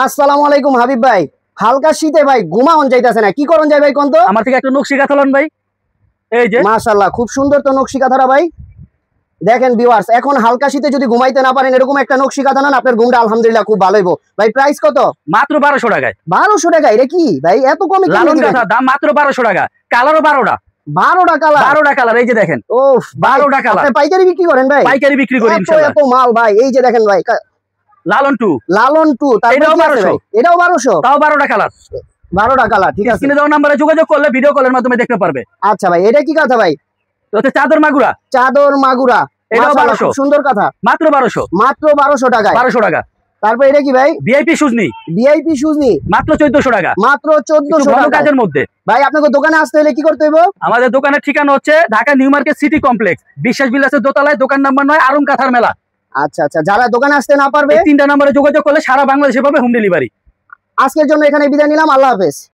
আসসালামু আলাইকুম হাবিব ভাই। হালকা শীতে ভাই ঘুমাওন যাইতাছে না, কি করন যায় ভাই কোন তো? আমার থেকে একটা নকশি কাঁথালন ভাই, এই যে মাশাআল্লাহ খুব সুন্দর তো নকশি কাঁথাটা ভাই। দেখেন ভিউয়ার্স, এখন হালকা শীতে যদি ঘুমাইতে না পারেন এরকম একটা নকশি কাঁথা নেন, আপনার ঘুমটা আলহামদুলিল্লাহ খুব ভালো হইব। ভাই প্রাইস কত? মাত্র 1200 টাকায়। 1200 টাকা? এটা কি ভাই এত কমে কেন লালন দিবেন? কাঁথা দাম মাত্র 1200 টাকা, কালারও 12টা। 12টা কালার? 12টা কালার, এই যে দেখেন। ওফ, 12টা কালার। আপনি পাইকারি বিক্রি করেন ভাই? পাইকারি বিক্রি করি ইনশাআল্লাহ। এত মাল ভাই, এই যে দেখেন ভাই লালন 2, লালন 2, তারপর এটাও কি আছে 1200, ভাই? এটাও 1200, তাও 12টা কালার। 12টা কালার, ঠিক আছে। স্ক্রিনে দেওয়া নম্বরে যোগাযোগ করলে ভিডিও কলের মাধ্যমে দেখতে পারবে। আচ্ছা ভাই, এটা কি কাঁথা ভাই? তো হচ্ছে চাদর মাগুরা, চাদর মাগুরা, এটাও মাশাআল্লাহ 1200, খুব সুন্দর কথা। মাত্র 1200, মাত্র 1200 টাকায়? 1200 টাকা। তারপর এটা কি ভাই? ভিআইপি সুজনি, ভিআইপি সুজনি, মাত্র 1400 টাকা, মাত্র 1400 ভালো টাকা। কাজের মধ্যে। ভাই আপনাকে দোকানে আসতে হলে কি করতে হবে? আমাদের দোকানের ঠিকানা হচ্ছে Dhaka new market city complex, বিশ্বাস বিলাসের দোতলায়, দোকান নাম্বার 9, আরং কাঁথার মেলা। আচ্ছা আচ্ছা, যারা দোকানে আসতে না পারবে এই 3টা নম্বরে যোগাযোগ করলে সারা বাংলাদেশে পাবে হোম ডেলিভারি। আজকের জন্য এখানে বিদায় নিলাম, আল্লাহ হাফেজ।